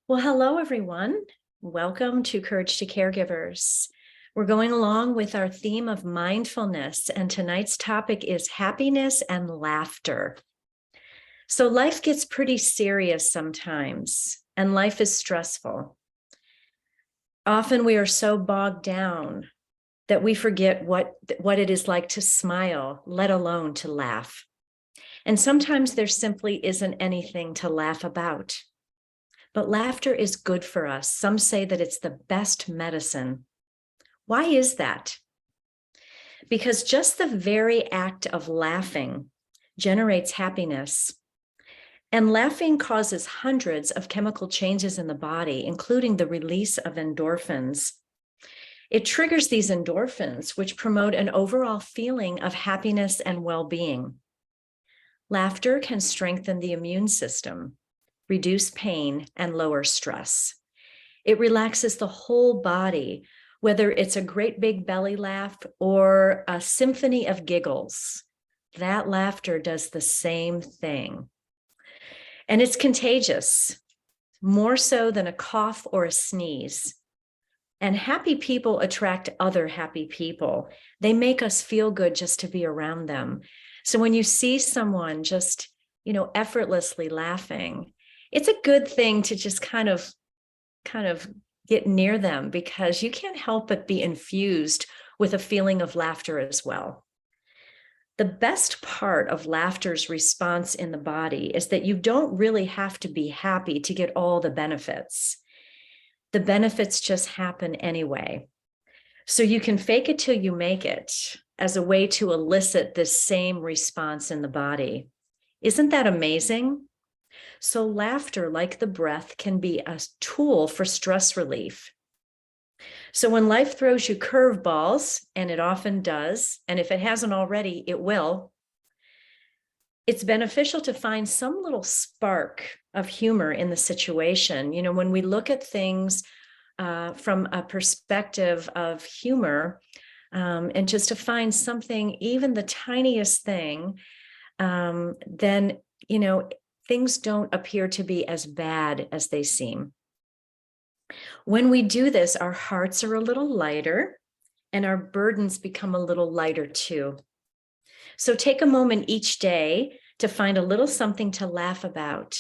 Well, hello, everyone. Welcome to Courage to Caregivers. We're going along with our theme of mindfulness, and tonight's topic is happiness and laughter. So life gets pretty serious sometimes, and life is stressful. Often we are so bogged down that we forget what it is like to smile, let alone to laugh. And sometimes there simply isn't anything to laugh about. But laughter is good for us. Some say that it's the best medicine. Why is that? Because just the very act of laughing generates happiness. And laughing causes hundreds of chemical changes in the body, including the release of endorphins. It triggers these endorphins, which promote an overall feeling of happiness and well-being. Laughter can strengthen the immune system, reduce pain, and lower stress. It relaxes the whole body, whether it's a great big belly laugh or a symphony of giggles. That laughter does the same thing. And it's contagious, more so than a cough or a sneeze. And happy people attract other happy people. They make us feel good just to be around them. So when you see someone just, effortlessly laughing, it's a good thing to just kind of get near them, because you can't help but be infused with a feeling of laughter as well. The best part of laughter's response in the body is that you don't really have to be happy to get all the benefits. The benefits just happen anyway. So you can fake it till you make it as a way to elicit this same response in the body. Isn't that amazing? So laughter, like the breath, can be a tool for stress relief. So when life throws you curveballs, and it often does, and if it hasn't already, it will, it's beneficial to find some little spark of humor in the situation. When we look at things from a perspective of humor, and just to find something, even the tiniest thing, then, things don't appear to be as bad as they seem. When we do this, our hearts are a little lighter and our burdens become a little lighter too. So take a moment each day to find a little something to laugh about.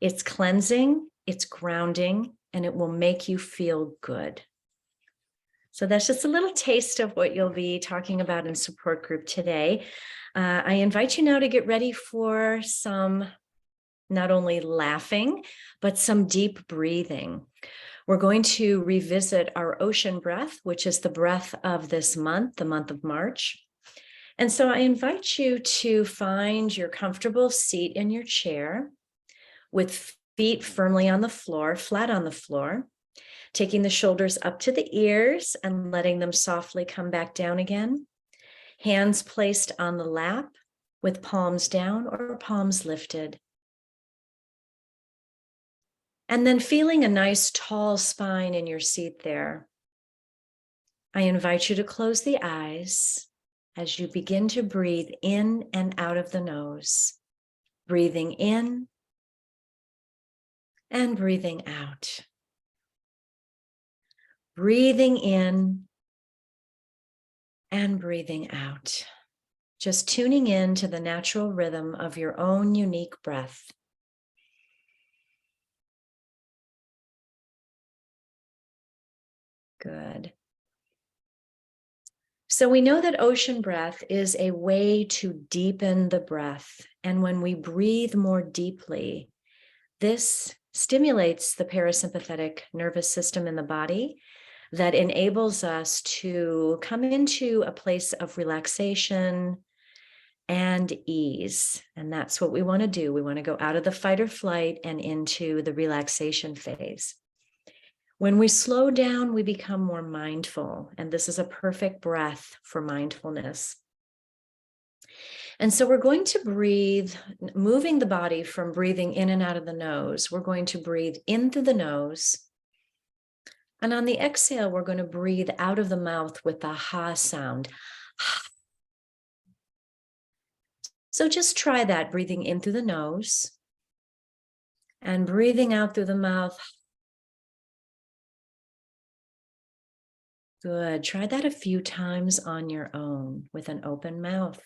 It's cleansing, it's grounding, and it will make you feel good. So that's just a little taste of what you'll be talking about in support group today. I invite you now to get ready for some not only laughing, but some deep breathing. We're going to revisit our ocean breath, which is the breath of this month, the month of March. And so I invite you to find your comfortable seat in your chair with feet firmly on the floor, flat on the floor, taking the shoulders up to the ears and letting them softly come back down again. Hands placed on the lap with palms down or palms lifted. And then feeling a nice tall spine in your seat there. I invite you to close the eyes as you begin to breathe in and out of the nose. Breathing in and breathing out. Breathing in and breathing out. Just tuning in to the natural rhythm of your own unique breath. Good. So we know that ocean breath is a way to deepen the breath. And when we breathe more deeply, this stimulates the parasympathetic nervous system in the body that enables us to come into a place of relaxation and ease. And that's what we want to do. We want to go out of the fight or flight and into the relaxation phase. When we slow down, we become more mindful, and this is a perfect breath for mindfulness. And so we're going to breathe, moving the body from breathing in and out of the nose. We're going to breathe in through the nose. And on the exhale, we're going to breathe out of the mouth with the ha sound. So just try that, breathing in through the nose and breathing out through the mouth. Good. Try that a few times on your own with an open mouth.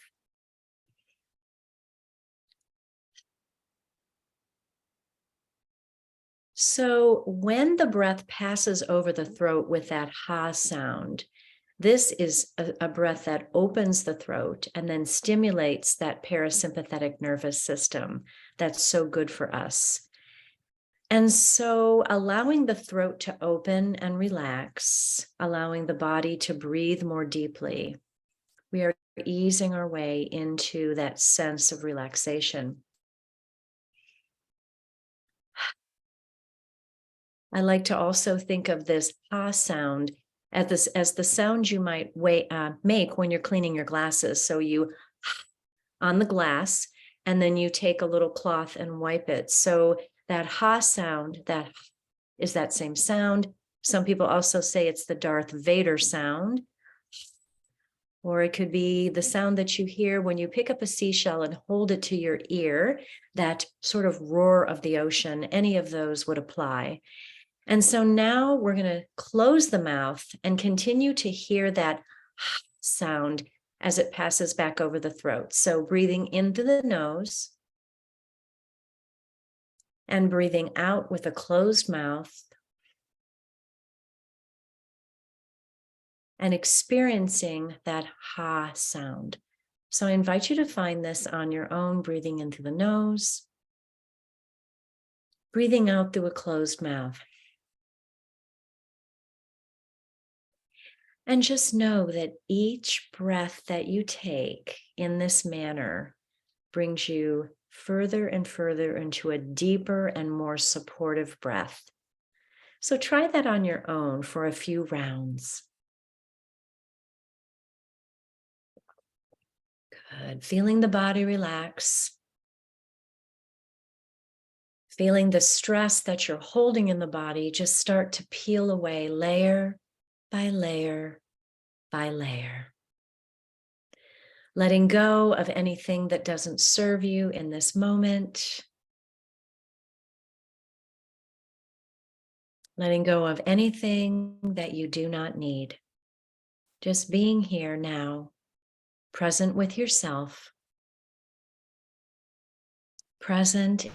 So when the breath passes over the throat with that ha sound, this is a breath that opens the throat and then stimulates that parasympathetic nervous system that's so good for us. And so allowing the throat to open and relax, allowing the body to breathe more deeply, we are easing our way into that sense of relaxation. I like to also think of this ha sound as the sound you might make when you're cleaning your glasses. So you on the glass, and then you take a little cloth and wipe it. So that ha sound, that is that same sound. Some people also say it's the Darth Vader sound, or it could be the sound that you hear when you pick up a seashell and hold it to your ear, that sort of roar of the ocean. Any of those would apply. And so now we're going to close the mouth and continue to hear that sound as it passes back over the throat. So breathing into the nose and breathing out with a closed mouth and experiencing that ha sound. So I invite you to find this on your own, breathing into the nose, breathing out through a closed mouth. And just know that each breath that you take in this manner brings you further and further into a deeper and more supportive breath. So try that on your own for a few rounds. Good. Feeling the body relax. Feeling the stress that you're holding in the body just start to peel away layer by layer by layer. Letting go of anything that doesn't serve you in this moment. Letting go of anything that you do not need. Just being here now, present with yourself, present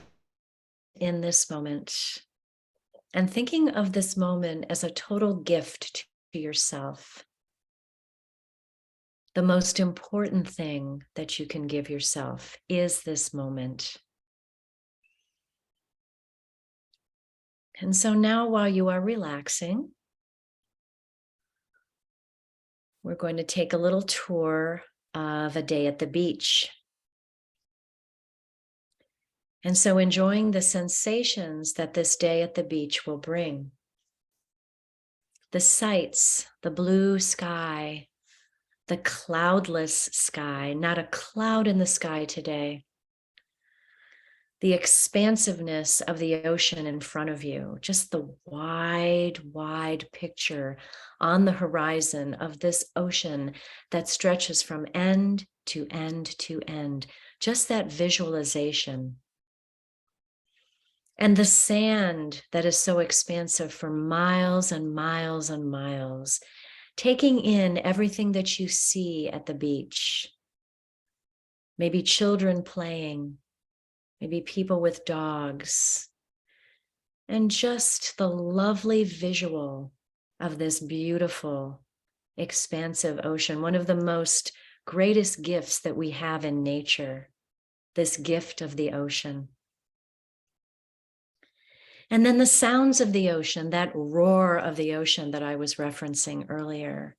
in this moment, and thinking of this moment as a total gift to yourself. The most important thing that you can give yourself is this moment. And so now, while you are relaxing, we're going to take a little tour of a day at the beach. And so enjoying the sensations that this day at the beach will bring. The sights, the blue sky, the cloudless sky, not a cloud in the sky today. The expansiveness of the ocean in front of you, just the wide, wide picture on the horizon of this ocean that stretches from end to end to end, just that visualization. And the sand that is so expansive for miles and miles and miles, taking in everything that you see at the beach. Maybe children playing, maybe people with dogs, and just the lovely visual of this beautiful, expansive ocean, one of the most greatest gifts that we have in nature, this gift of the ocean. And then the sounds of the ocean, that roar of the ocean that I was referencing earlier.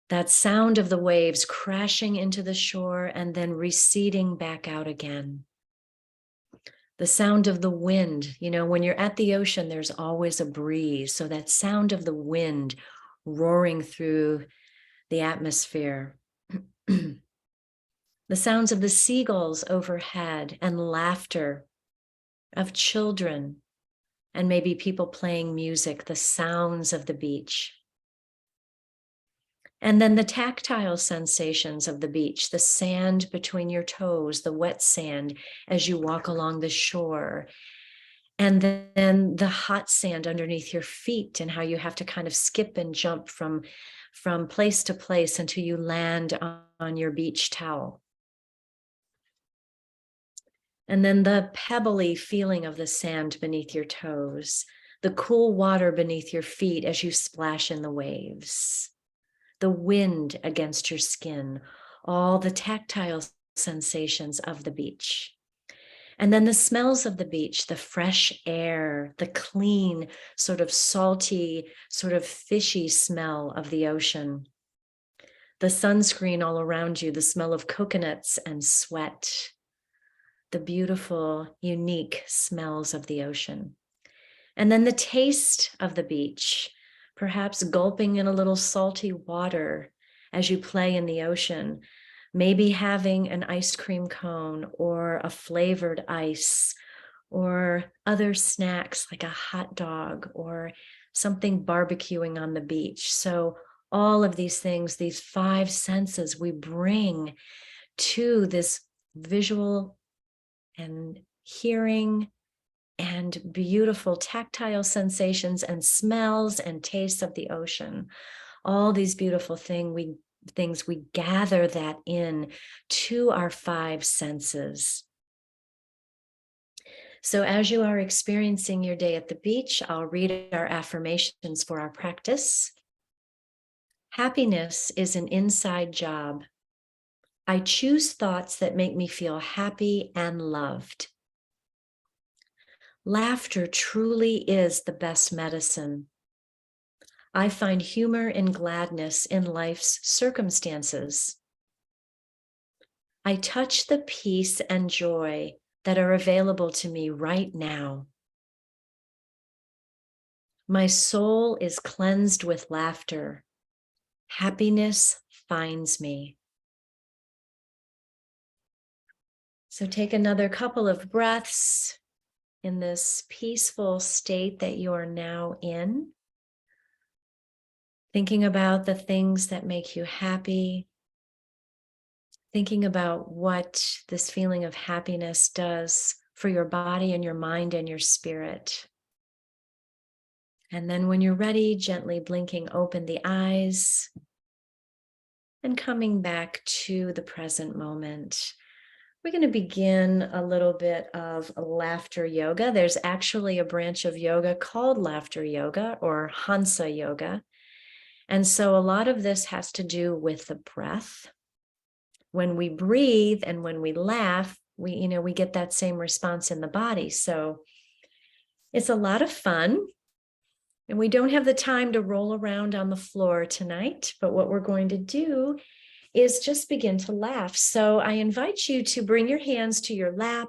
That sound of the waves crashing into the shore and then receding back out again. The sound of the wind, when you're at the ocean, there's always a breeze. So that sound of the wind roaring through the atmosphere. The sounds of the seagulls overhead and laughter of children and maybe people playing music, the sounds of the beach. And then the tactile sensations of the beach, the sand between your toes, the wet sand as you walk along the shore, And then the hot sand underneath your feet and how you have to kind of skip and jump from place to place until you land on your beach towel. And then the pebbly feeling of the sand beneath your toes, the cool water beneath your feet as you splash in the waves, the wind against your skin, all the tactile sensations of the beach. And then the smells of the beach, the fresh air, the clean, sort of salty, sort of fishy smell of the ocean, the sunscreen all around you, the smell of coconuts and sweat, the beautiful, unique smells of the ocean. And then the taste of the beach, perhaps gulping in a little salty water as you play in the ocean, maybe having an ice cream cone or a flavored ice or other snacks like a hot dog or something barbecuing on the beach. So all of these things, these 5 senses we bring to this visual and hearing and beautiful tactile sensations and smells and tastes of the ocean. All these beautiful things we gather that in to our 5 senses. So as you are experiencing your day at the beach, I'll read our affirmations for our practice. Happiness is an inside job. I choose thoughts that make me feel happy and loved. Laughter truly is the best medicine. I find humor and gladness in life's circumstances. I touch the peace and joy that are available to me right now. My soul is cleansed with laughter. Happiness finds me. So take another couple of breaths in this peaceful state that you are now in. Thinking about the things that make you happy. Thinking about what this feeling of happiness does for your body and your mind and your spirit. And then when you're ready, gently blinking open the eyes and coming back to the present moment. We're going to begin a little bit of laughter yoga. There's actually a branch of yoga called laughter yoga or Hansa yoga. And so a lot of this has to do with the breath. When we breathe and when we laugh, we get that same response in the body. So it's a lot of fun. And we don't have the time to roll around on the floor tonight, but what we're going to do is just begin to laugh. So I invite you to bring your hands to your lap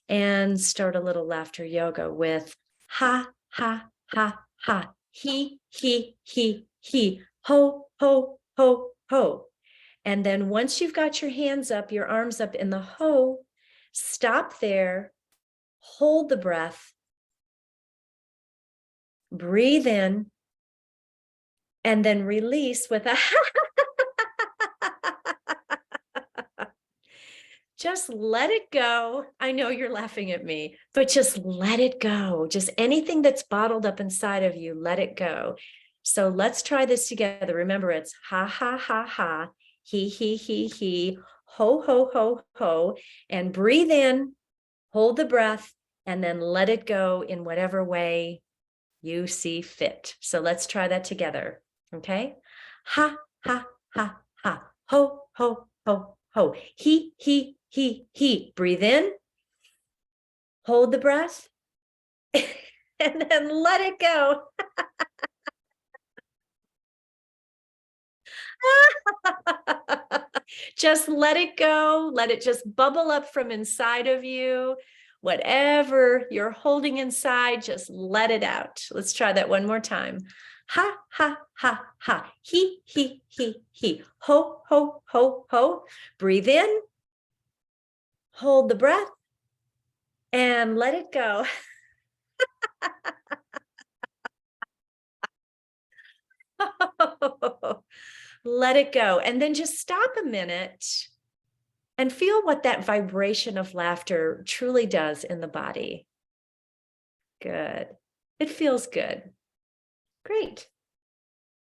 and start a little laughter yoga with ha, ha, ha, ha, he, ho, ho, ho, ho. And then once you've got your hands up, your arms up in the ho, stop there, hold the breath, breathe in, and then release with a just let it go. I know you're laughing at me, but just let it go. Just anything that's bottled up inside of you, let it go. So let's try this together. Remember, it's ha, ha, ha, ha, he, ho, ho, ho, ho, and breathe in, hold the breath, and then let it go in whatever way you see fit. So let's try that together. Okay. Ha, ha, ha, ha, ho, ho, ho, ho, he. Breathe in, hold the breath, and then let it go. Just let it go. Let it just bubble up from inside of you. Whatever you're holding inside, just let it out. Let's try that one more time. Ha, ha, ha, ha. He, ho, ho, ho, ho. Breathe in, hold the breath, and let it go. Let it go. And then just stop a minute and feel what that vibration of laughter truly does in the body. Good. It feels good. Great.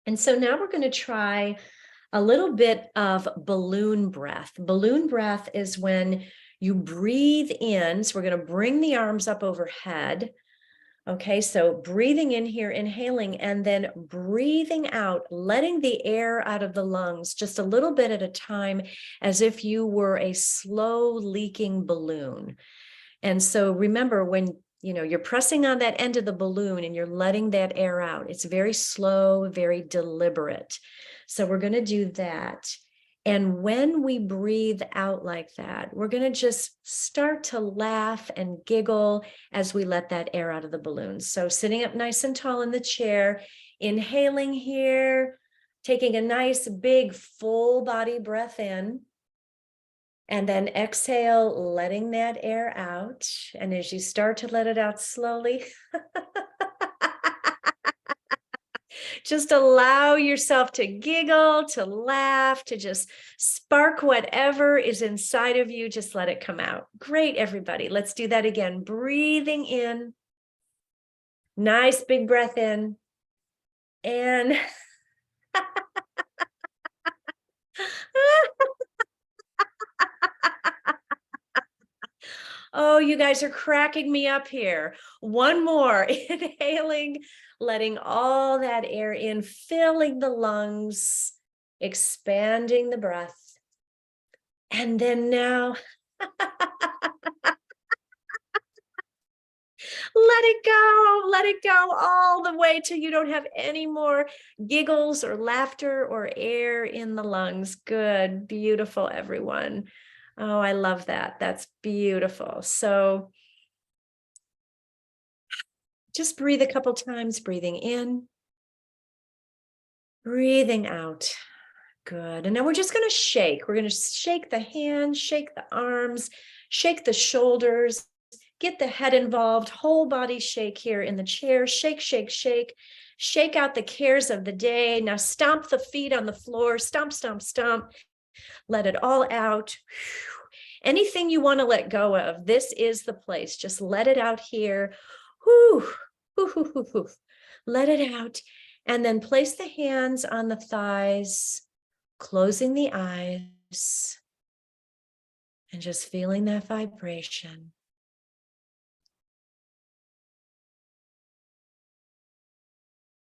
And so now we're going to try a little bit of balloon breath. Balloon breath is when you breathe in. So we're going to bring the arms up overhead. Okay, so breathing in here, inhaling, and then breathing out, letting the air out of the lungs just a little bit at a time, as if you were a slow leaking balloon. And so remember, when you're pressing on that end of the balloon and you're letting that air out, it's very slow, very deliberate. So we're going to do that. And when we breathe out like that, we're going to just start to laugh and giggle as we let that air out of the balloon. So sitting up nice and tall in the chair, inhaling here, taking a nice big full body breath in. And then exhale, letting that air out. And as you start to let it out slowly, just allow yourself to giggle, to laugh, to just spark whatever is inside of you. Just let it come out. Great, everybody. Let's do that again. Breathing in. Nice big breath in. And oh, you guys are cracking me up here. One more. Inhaling, letting all that air in, filling the lungs, expanding the breath. And then now, let it go all the way till you don't have any more giggles or laughter or air in the lungs. Good, beautiful, everyone. Oh, I love that. That's beautiful. So just breathe a couple times, breathing in, breathing out. Good. And now we're just going to shake. We're going to shake the hands, shake the arms, shake the shoulders, get the head involved, whole body shake here in the chair. Shake, shake, shake. Shake out the cares of the day. Now stomp the feet on the floor. Stomp, stomp, stomp. Let it all out. Anything you want to let go of, this is the place. Just let it out here. Whew, whew, whew, whew, whew. Let it out. And then place the hands on the thighs, closing the eyes, and just feeling that vibration.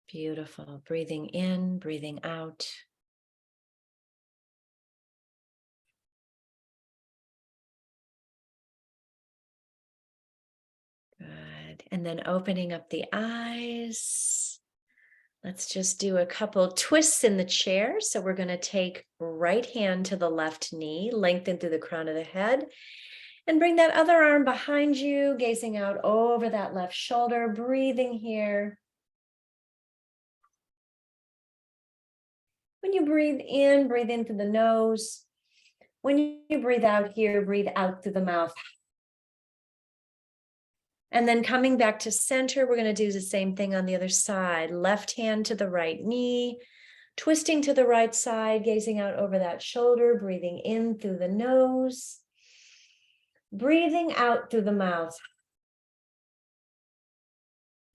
Beautiful. Breathing in, breathing out. Good. And then opening up the eyes. Let's just do a couple twists in the chair. So we're going to take right hand to the left knee, lengthen through the crown of the head, and bring that other arm behind you, gazing out over that left shoulder, breathing here. When you breathe in through the nose. When you breathe out here, breathe out through the mouth. And then coming back to center, we're going to do the same thing on the other side. Left hand to the right knee, twisting to the right side, gazing out over that shoulder, breathing in through the nose, breathing out through the mouth.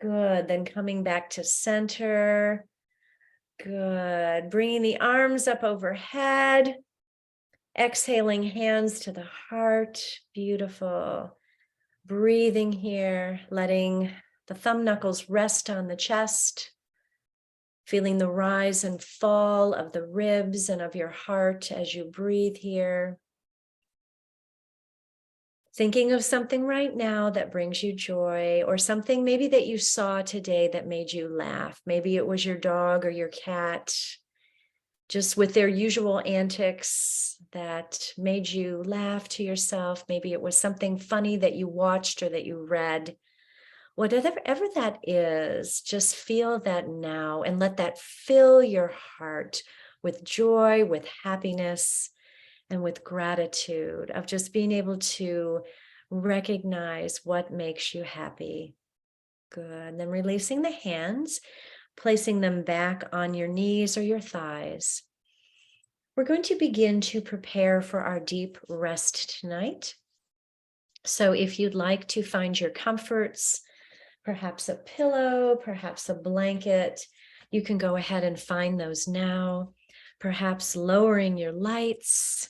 Good. Then coming back to center. Good. Bringing the arms up overhead. Exhaling, hands to the heart. Beautiful. Breathing here, letting the thumb knuckles rest on the chest. Feeling the rise and fall of the ribs and of your heart as you breathe here. Thinking of something right now that brings you joy, or something maybe that you saw today that made you laugh. Maybe it was your dog or your cat, just with their usual antics that made you laugh to yourself. Maybe it was something funny that you watched or that you read. Whatever that is, just feel that now and let that fill your heart with joy, with happiness, and with gratitude of just being able to recognize what makes you happy. Good. And then releasing the hands, placing them back on your knees or your thighs. We're going to begin to prepare for our deep rest tonight. So if you'd like to find your comforts, perhaps a pillow, perhaps a blanket. You can go ahead and find those now. Perhaps lowering your lights,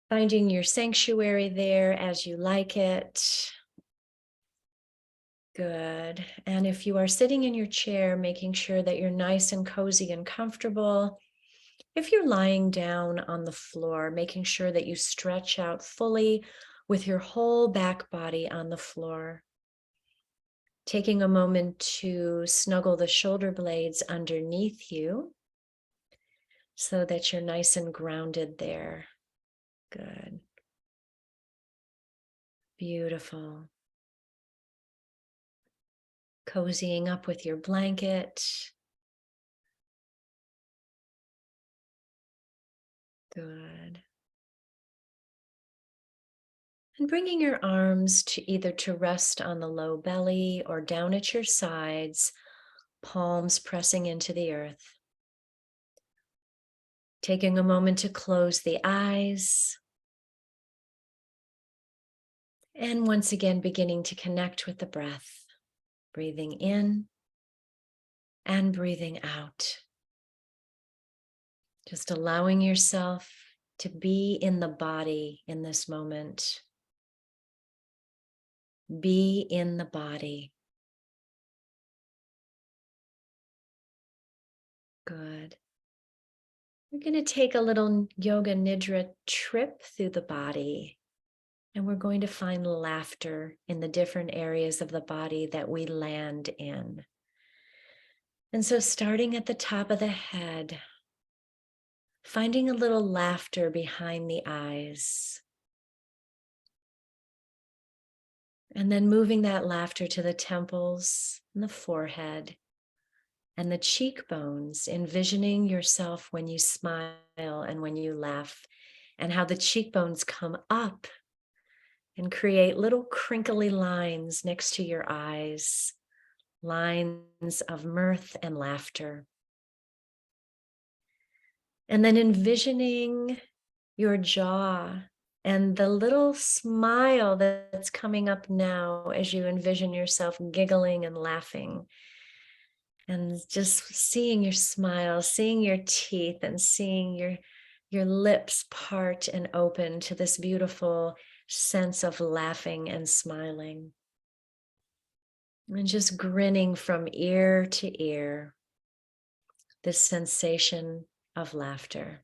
finding your sanctuary there as you like it. Good. And if you are sitting in your chair, making sure that you're nice and cozy and comfortable. If you're lying down on the floor, making sure that you stretch out fully with your whole back body on the floor. Taking a moment to snuggle the shoulder blades underneath you so that you're nice and grounded there. Good. Beautiful. Cozying up with your blanket. Good. And bringing your arms to either to rest on the low belly or down at your sides, palms pressing into the earth. Taking a moment to close the eyes. And once again, beginning to connect with the breath, breathing in and breathing out. Just allowing yourself to be in the body in this moment. Be in the body. Good. We're going to take a little yoga nidra trip through the body. And we're going to find laughter in the different areas of the body that we land in. And so starting at the top of the head, finding a little laughter behind the eyes. And then moving that laughter to the temples and the forehead and the cheekbones, envisioning yourself when you smile and when you laugh, and how the cheekbones come up and create little crinkly lines next to your eyes, lines of mirth and laughter. And then envisioning your jaw and the little smile that's coming up now as you envision yourself giggling and laughing. And just seeing your smile, seeing your teeth, and seeing your lips part and open to this beautiful sense of laughing and smiling. And just grinning from ear to ear, this sensation of laughter.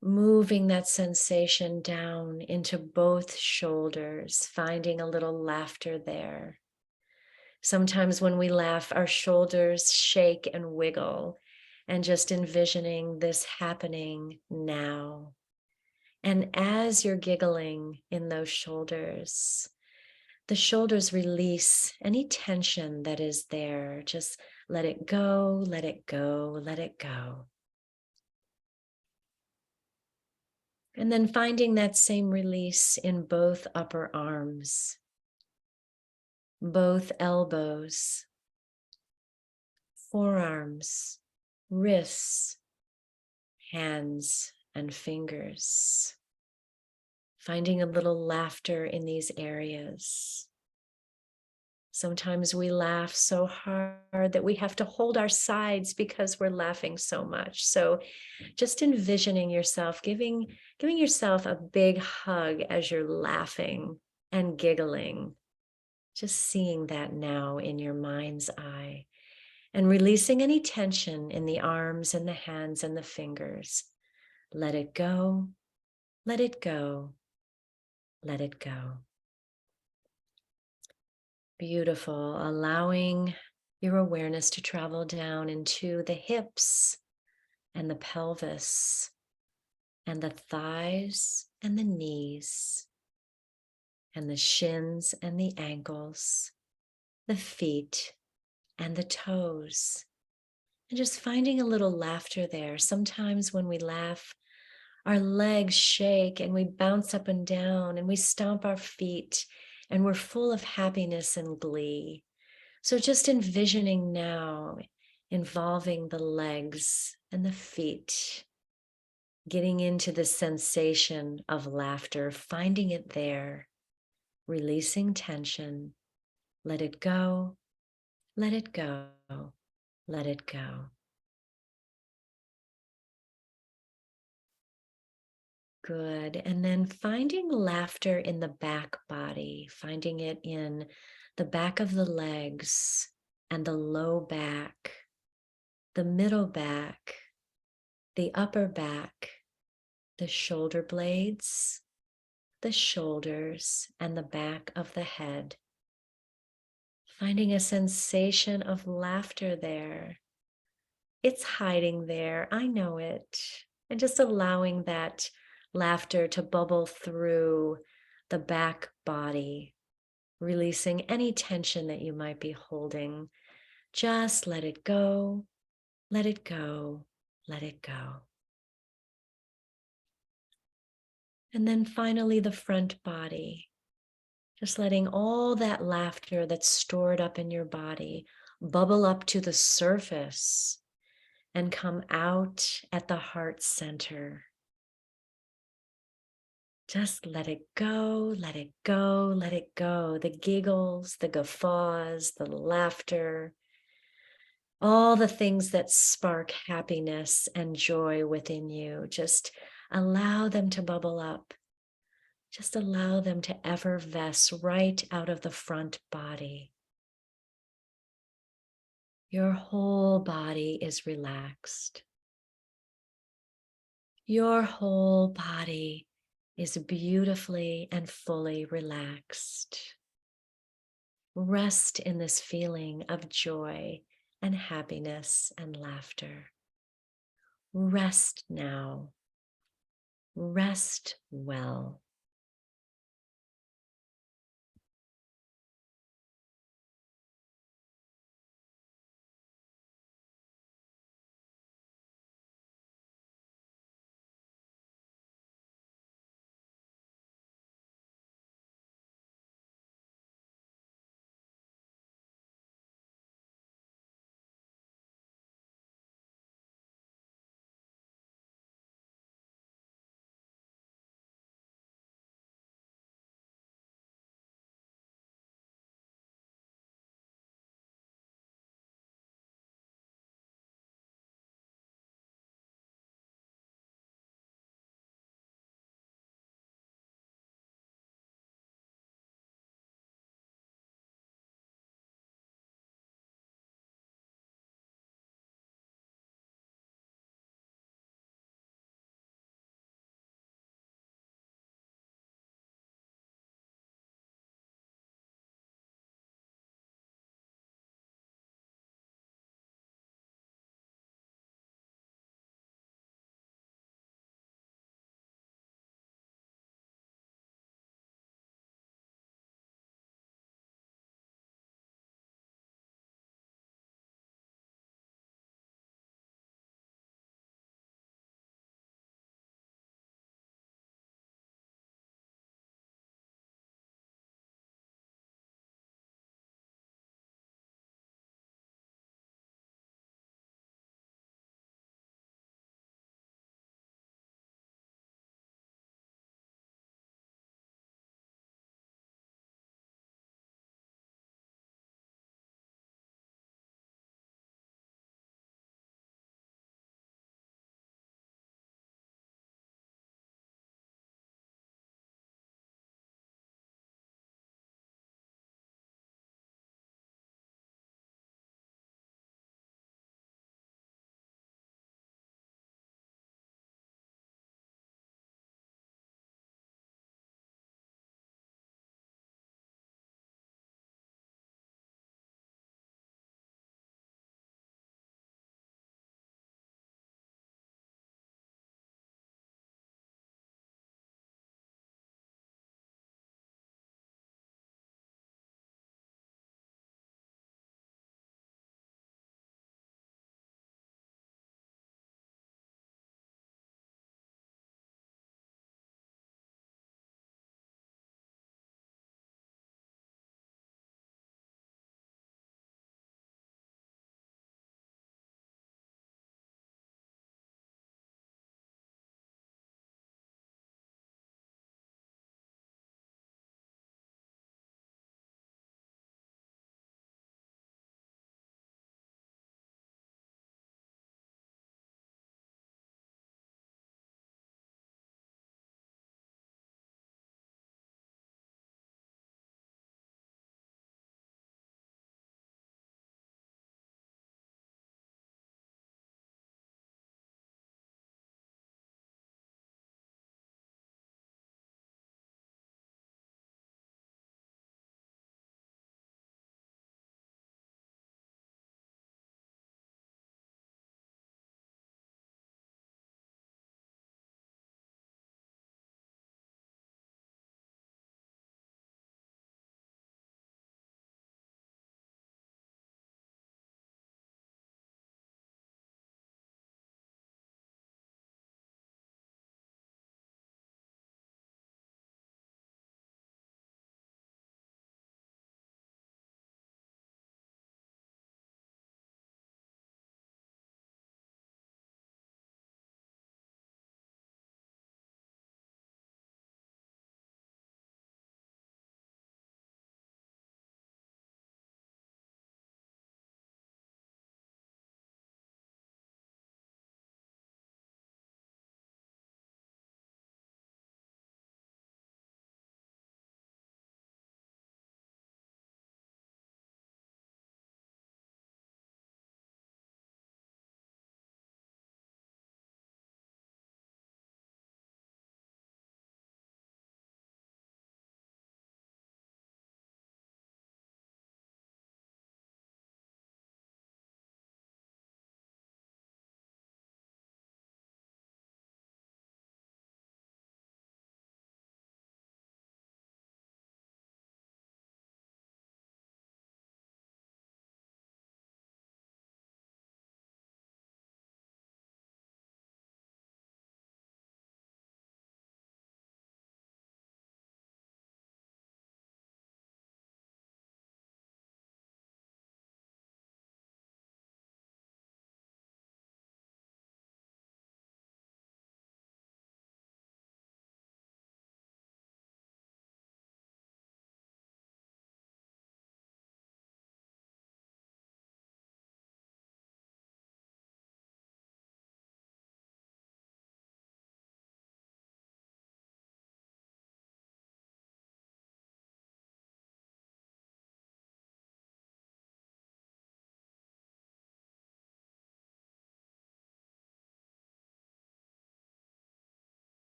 Moving that sensation down into both shoulders, finding a little laughter there. Sometimes when we laugh, our shoulders shake and wiggle, and just envisioning this happening now. And as you're giggling in those shoulders, the shoulders release any tension that is there. Just let it go, let it go, let it go. And then finding that same release in both upper arms, both elbows, forearms, wrists, hands, and fingers. Finding a little laughter in these areas. Sometimes we laugh so hard that we have to hold our sides because we're laughing so much. So just envisioning yourself, giving yourself a big hug as you're laughing and giggling. Just seeing that now in your mind's eye, and releasing any tension in the arms and the hands and the fingers. Let it go, let it go, let it go. Beautiful. Allowing your awareness to travel down into the hips and the pelvis and the thighs and the knees and the shins and the ankles, the feet and the toes. And just finding a little laughter there. Sometimes when we laugh, our legs shake and we bounce up and down and we stomp our feet and we're full of happiness and glee. So just envisioning now, involving the legs and the feet, getting into the sensation of laughter, finding it there, releasing tension. Let it go, let it go, let it go. Good. And then finding laughter in the back body, finding it in the back of the legs and the low back, the middle back, the upper back, the shoulder blades, the shoulders, and the back of the head. Finding a sensation of laughter there. It's hiding there. I know it. And just allowing that laughter to bubble through the back body, releasing any tension that you might be holding. Just let it go, let it go, let it go. And then finally, the front body. Just letting all that laughter that's stored up in your body bubble up to the surface and come out at the heart center. Just let it go, let it go, let it go. The giggles, the guffaws, the laughter, all the things that spark happiness and joy within you. Just allow them to bubble up. Just allow them to effervesce right out of the front body. Your whole body is relaxed. Your whole body is beautifully and fully relaxed. Rest in this feeling of joy and happiness and laughter. Rest now. Rest well.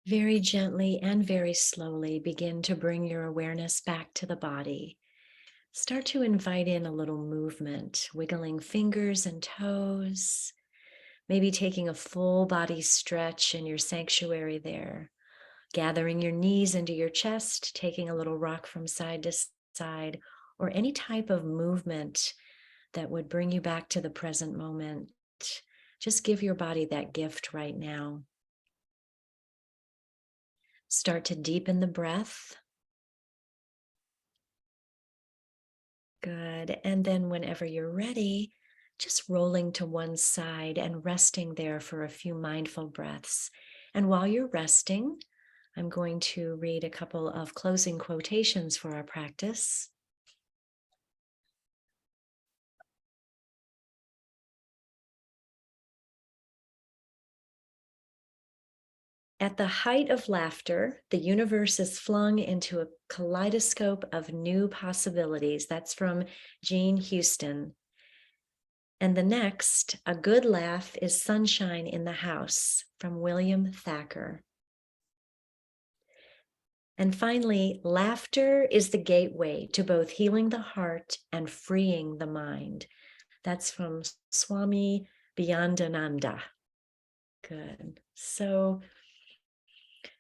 Very gently and very slowly begin to bring your awareness back to the body. Start to invite in a little movement, wiggling fingers and toes, maybe taking a full body stretch in your sanctuary there, gathering your knees into your chest, taking a little rock from side to side, or any type of movement that would bring you back to the present moment. Just give your body that gift right now. Start to deepen the breath. Good. And then whenever you're ready, just rolling to one side and resting there for a few mindful breaths. And while you're resting, I'm going to read a couple of closing quotations for our practice. At the height of laughter, the universe is flung into a kaleidoscope of new possibilities. That's from Jean Houston. And the next, a good laugh is sunshine in the house, from William Thacker. And finally, laughter is the gateway to both healing the heart and freeing the mind. That's from Swami Byandananda. Good. So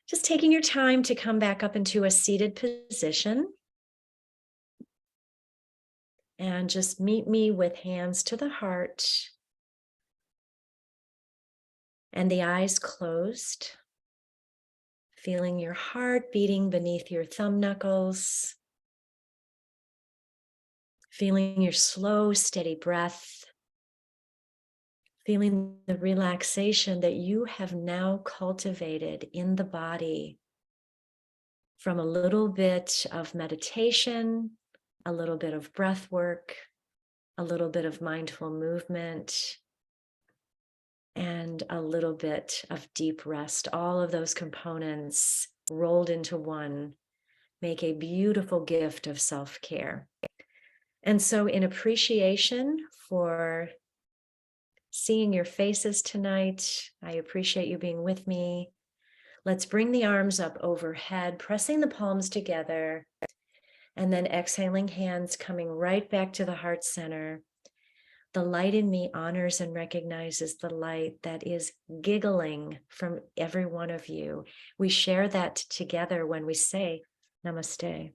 just taking your time to come back up into a seated position. And just meet me with hands to the heart and the eyes closed. Feeling your heart beating beneath your thumb knuckles. Feeling your slow, steady breath. Feeling the relaxation that you have now cultivated in the body from a little bit of meditation, a little bit of breath work, a little bit of mindful movement, and a little bit of deep rest. All of those components rolled into one make a beautiful gift of self-care. And so in appreciation for seeing your faces tonight, I appreciate you being with me. Let's bring the arms up overhead, pressing the palms together, and then exhaling, hands coming right back to the heart center. The light in me honors and recognizes the light that is giggling from every one of you. We share that together when we say namaste.